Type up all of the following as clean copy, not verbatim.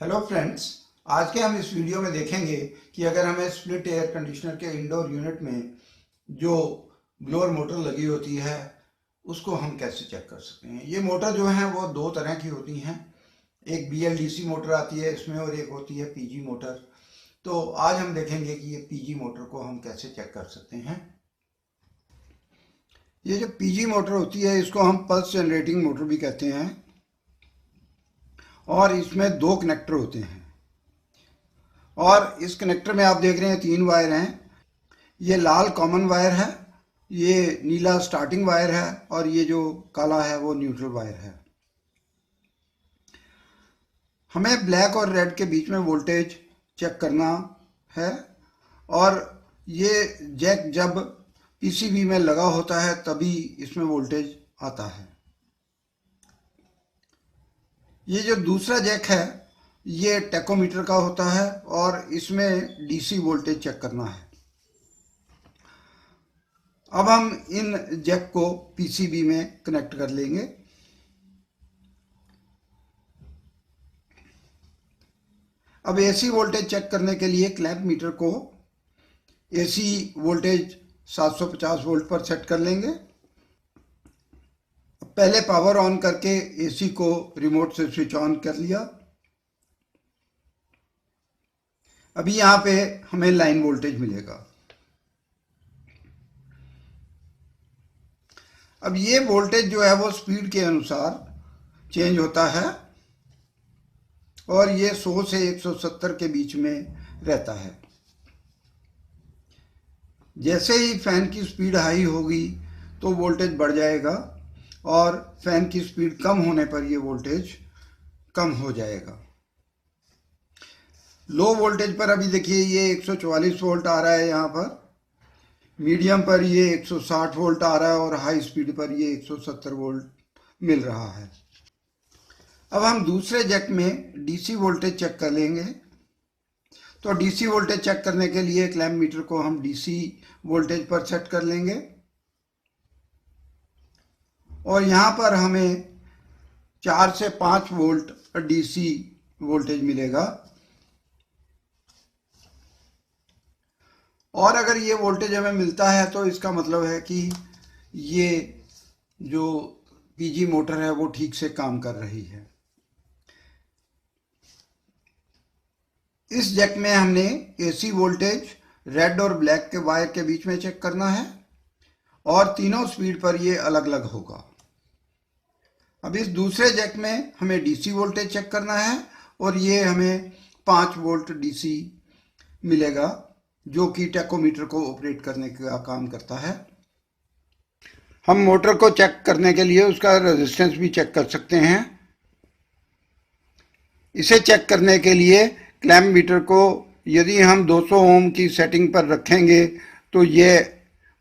Hello friends, आज के हम इस वीडियो में देखेंगे कि अगर हमें स्प्लिट एयर कंडीशनर के इंडोर यूनिट में जो ब्लोअर मोटर लगी होती है उसको हम कैसे चेक कर सकते हैं। ये मोटर जो है वो दो तरह की होती हैं। एक BLDC मोटर आती है इसमें और एक होती है PG मोटर। तो आज हम देखेंगे कि ये PG मोटर को हम कैसे चेक कर सकते हैं। ये जो PG मोटर होती है इसको हम पल्स जनरेटिंग मोटर भी कहते हैं और इसमें दो कनेक्टर होते हैं और इस कनेक्टर में आप देख रहे हैं 3 वायर हैं। ये लाल कॉमन वायर है, ये नीला स्टार्टिंग वायर है और ये जो काला है वो न्यूट्रल वायर है। हमें ब्लैक और रेड के बीच में वोल्टेज चेक करना है और ये जैक जब PCB में लगा होता है तभी इसमें वोल्टेज आता है। ये जो दूसरा जैक है ये टैकोमीटर का होता है और इसमें DC वोल्टेज चेक करना है। अब हम इन जैक को PCB में कनेक्ट कर लेंगे। अब AC वोल्टेज चेक करने के लिए क्लैंप मीटर को AC वोल्टेज 750 वोल्ट पर सेट कर लेंगे। पहले पावर ऑन करके AC को रिमोट से स्विच ऑन कर लिया। अभी यहाँ पे हमें लाइन वोल्टेज मिलेगा। अब ये वोल्टेज जो है वो स्पीड के अनुसार चेंज होता है और ये 100 से 170 के बीच में रहता है। जैसे ही फैन की स्पीड हाई होगी तो वोल्टेज बढ़ जाएगा और फैन की स्पीड कम होने पर ये वोल्टेज कम हो जाएगा। लो वोल्टेज पर अभी देखिए ये 144 वोल्ट आ रहा है यहाँ पर, मीडियम पर ये 160 वोल्ट आ रहा है और हाई स्पीड पर ये 170 वोल्ट मिल रहा है। अब हम दूसरे जैक में DC वोल्टेज चेक कर लेंगे। तो DC वोल्टेज चेक करने के लिए क्लैंप मीटर को हम DC वोल्टेज पर सेट कर लेंगे और यहाँ पर हमें 4 से 5 वोल्ट DC वोल्टेज मिलेगा। और अगर ये वोल्टेज हमें मिलता है तो इसका मतलब है कि ये जो PG मोटर है वो ठीक से काम कर रही है। इस जैक में हमने AC वोल्टेज रेड और ब्लैक के वायर के बीच में चेक करना है और तीनों स्पीड पर ये अलग अलग होगा। अब इस दूसरे जैक में हमें DC वोल्टेज चेक करना है और ये हमें 5 वोल्ट DC मिलेगा जो कि टैकोमीटर को ऑपरेट करने का काम करता है। हम मोटर को चेक करने के लिए उसका रेजिस्टेंस भी चेक कर सकते हैं। इसे चेक करने के लिए क्लैंप मीटर को यदि हम 200 ओम की सेटिंग पर रखेंगे तो ये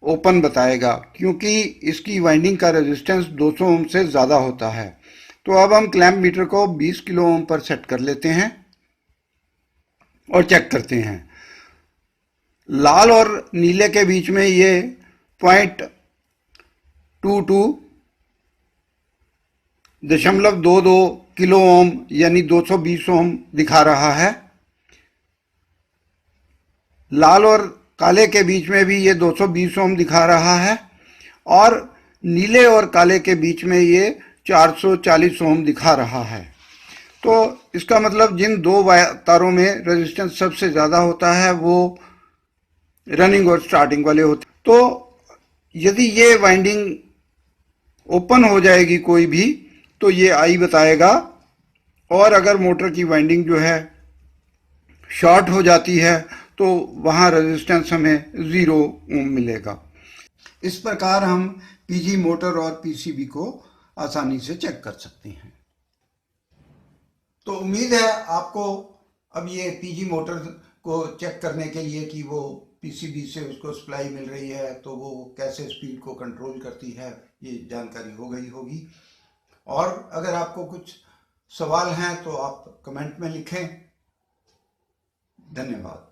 ओपन बताएगा क्योंकि इसकी वाइंडिंग का रेजिस्टेंस 200 ओम से ज़्यादा होता है। तो अब हम क्लैंप मीटर को 20 किलो ओम पर सेट कर लेते हैं और चेक करते हैं। लाल और नीले के बीच में ये 0.22 किलो ओम यानी 220 ओम दिखा रहा है। लाल और काले के बीच में भी ये 220 ओम दिखा रहा है और नीले और काले के बीच में ये 440 ओम दिखा रहा है। तो इसका मतलब जिन दो तारों में रेजिस्टेंस सबसे ज़्यादा होता है वो रनिंग और स्टार्टिंग वाले होते। तो यदि ये वाइंडिंग ओपन हो जाएगी कोई भी तो ये आई बताएगा और अगर मोटर की वाइंडिंग जो है शॉर्ट हो जाती है तो वहाँ रेजिस्टेंस हमें 0 ओम मिलेगा। इस प्रकार हम PG मोटर और PCB को आसानी से चेक कर सकते हैं। तो उम्मीद है आपको अब ये PG मोटर को चेक करने के लिए कि वो PCB से उसको सप्लाई मिल रही है तो वो कैसे स्पीड को कंट्रोल करती है ये जानकारी हो गई होगी। और अगर आपको कुछ सवाल हैं तो आप कमेंट में लिखें। धन्यवाद।